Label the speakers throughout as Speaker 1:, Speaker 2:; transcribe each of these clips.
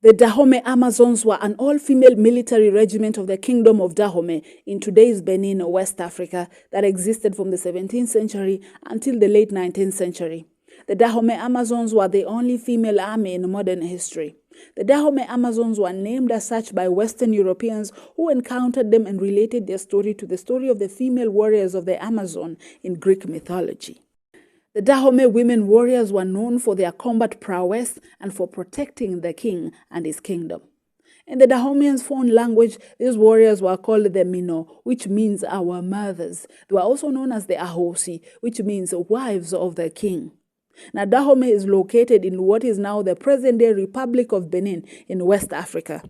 Speaker 1: The Dahomey Amazons were an all-female military regiment of the Kingdom of Dahomey in today's Benin, West Africa, that existed from the 17th century until the late 19th century. The Dahomey Amazons were the only female army in modern history. The Dahomey Amazons were named as such by Western Europeans who encountered them and related their story to the story of the female warriors of the Amazon in Greek mythology. The Dahomey women warriors were known for their combat prowess and for protecting the king and his kingdom. In the Dahomeans' phone language, these warriors were called the Mino, which means our mothers. They were also known as the Ahosi, which means wives of the king. Now, Dahomey is located in what is now the present-day Republic of Benin in West Africa.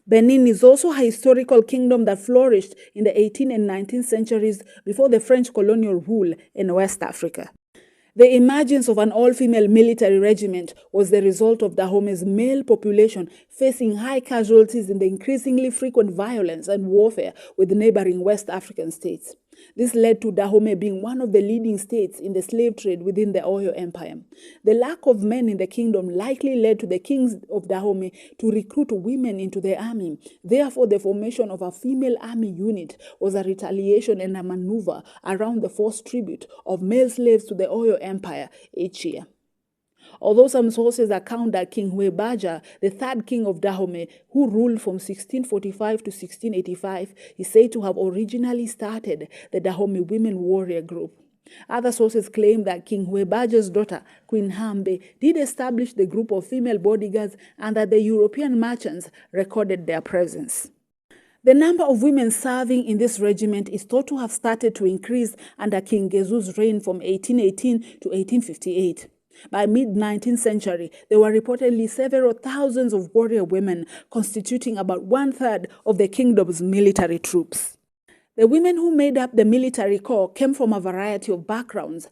Speaker 1: Benin is also a historical kingdom that flourished in the 18th and 19th centuries before the French colonial rule in West Africa. The emergence of an all-female military regiment was the result of Dahomey's male population facing high casualties in the increasingly frequent violence and warfare with neighboring West African states. This led to Dahomey being one of the leading states in the slave trade within the Oyo Empire. The lack of men in the kingdom likely led to the kings of Dahomey to recruit women into the army. Therefore, the formation of a female army unit was a retaliation and a maneuver around the forced tribute of male slaves to the Oyo Empire each year. Although some sources account that King Huebaja, the third king of Dahomey, who ruled from 1645 to 1685, is said to have originally started the Dahomey women warrior group. Other sources claim that King Huebaja's daughter, Queen Hambe, did establish the group of female bodyguards and that the European merchants recorded their presence. The number of women serving in this regiment is thought to have started to increase under King Gezu's reign from 1818 to 1858. By mid-19th century, there were reportedly several thousands of warrior women, constituting about one-third of the kingdom's military troops. The women who made up the military corps came from a variety of backgrounds.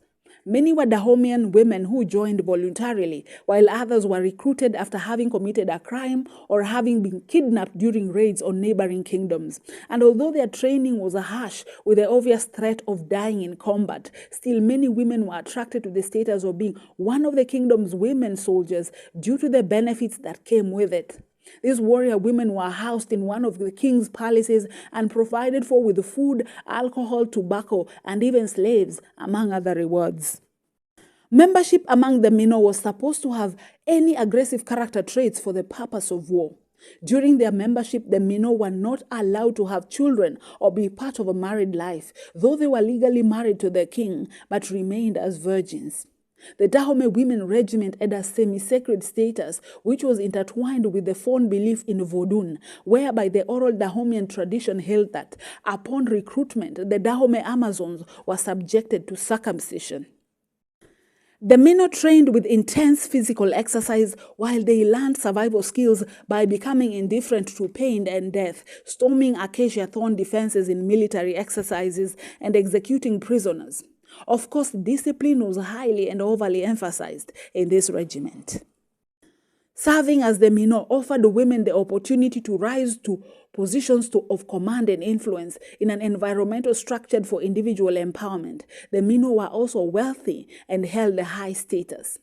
Speaker 1: Many were Dahomean women who joined voluntarily, while others were recruited after having committed a crime or having been kidnapped during raids on neighboring kingdoms. And although their training was harsh, with the obvious threat of dying in combat, still many women were attracted to the status of being one of the kingdom's women soldiers due to the benefits that came with it. These warrior women were housed in one of the king's palaces and provided for with food, alcohol, tobacco, and even slaves, among other rewards. Membership among the Mino was supposed to have any aggressive character traits for the purpose of war. During their membership, the Mino were not allowed to have children or be part of a married life, though they were legally married to the king, but remained as virgins. The Dahomey Women Regiment had a semi-sacred status, which was intertwined with the fond belief in Vodun, whereby the oral Dahomean tradition held that, upon recruitment, the Dahomey Amazons were subjected to circumcision. The Mino trained with intense physical exercise while they learned survival skills by becoming indifferent to pain and death, storming acacia thorn defenses in military exercises, and executing prisoners. Of course, discipline was highly and overly emphasized in this regiment. Serving as the Mino offered women the opportunity to rise to positions of command and influence in an environment structured for individual empowerment. The Mino were also wealthy and held a high status.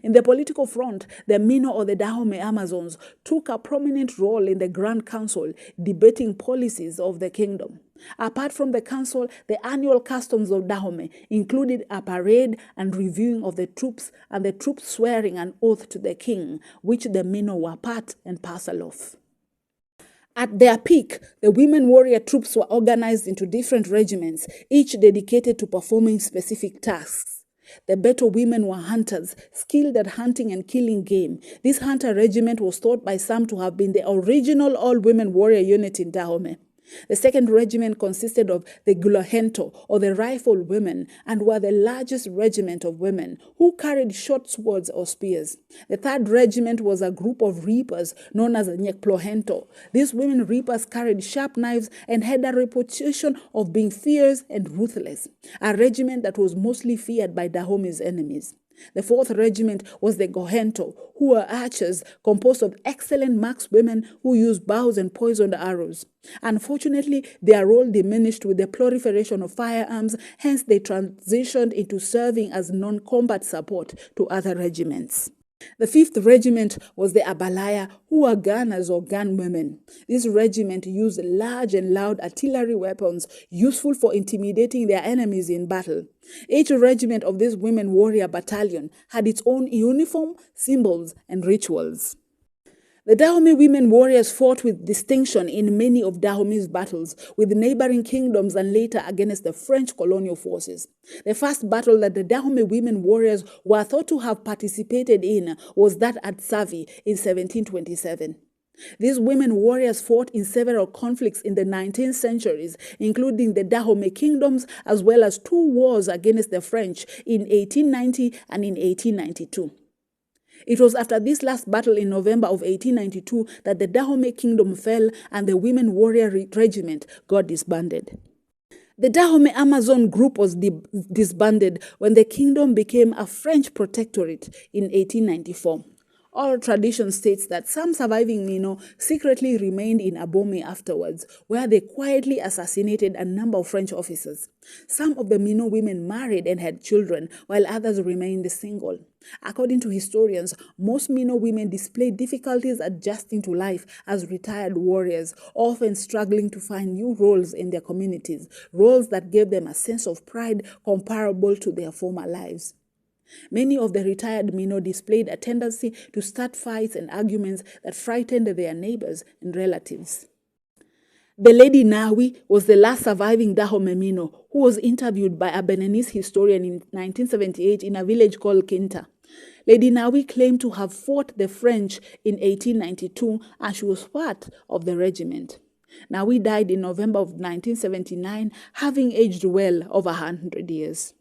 Speaker 1: In the political front, the Mino or the Dahomey Amazons took a prominent role in the Grand Council, debating policies of the kingdom. Apart from the council, the annual customs of Dahomey included a parade and reviewing of the troops and the troops swearing an oath to the king, which the Mino were part and parcel of. At their peak, the women warrior troops were organized into different regiments, each dedicated to performing specific tasks. The Beto women were hunters, skilled at hunting and killing game. This hunter regiment was thought by some to have been the original all-women warrior unit in Dahomey. The second regiment consisted of the Gulohento, or the rifle women, and were the largest regiment of women, who carried short swords or spears. The third regiment was a group of reapers known as the Nyekplohento. These women reapers carried sharp knives and had a reputation of being fierce and ruthless, a regiment that was mostly feared by Dahomey's enemies. The fourth regiment was the Gohento, who were archers composed of excellent markswomen who used bows and poisoned arrows. Unfortunately, their role diminished with the proliferation of firearms, hence they transitioned into serving as non-combat support to other regiments. The 5th Regiment was the Abalaya, who were gunners or gunwomen. This regiment used large and loud artillery weapons useful for intimidating their enemies in battle. Each regiment of this women warrior battalion had its own uniform, symbols, and rituals. The Dahomey women warriors fought with distinction in many of Dahomey's battles with neighboring kingdoms and later against the French colonial forces. The first battle that the Dahomey women warriors were thought to have participated in was that at Savi in 1727. These women warriors fought in several conflicts in the 19th centuries, including the Dahomey kingdoms, as well as 2 wars against the French in 1890 and in 1892. It was after this last battle in November of 1892 that the Dahomey kingdom fell and the women warrior regiment got disbanded. The Dahomey Amazon group was disbanded when the kingdom became a French protectorate in 1894. Oral tradition states that some surviving Mino secretly remained in Dahomey afterwards, where they quietly assassinated a number of French officers. Some of the Mino women married and had children, while others remained single. According to historians, most Mino women displayed difficulties adjusting to life as retired warriors, often struggling to find new roles in their communities, roles that gave them a sense of pride comparable to their former lives. Many of the retired Mino displayed a tendency to start fights and arguments that frightened their neighbors and relatives. The Lady Nawi was the last surviving Dahomey Mino who was interviewed by a Beninese historian in 1978 in a village called Kinta. Lady Nawi claimed to have fought the French in 1892 and she was part of the regiment. Nawi died in November of 1979, having aged well over 100 years.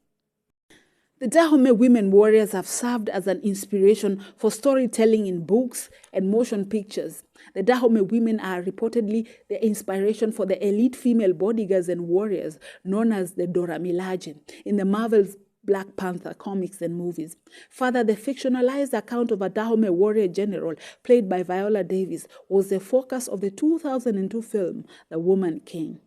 Speaker 1: The Dahomey women warriors have served as an inspiration for storytelling in books and motion pictures. The Dahomey women are reportedly the inspiration for the elite female bodyguards and warriors known as the Dora Milaje in the Marvel's Black Panther comics and movies. Further, the fictionalized account of a Dahomey warrior general played by Viola Davis was the focus of the 2002 film The Woman King.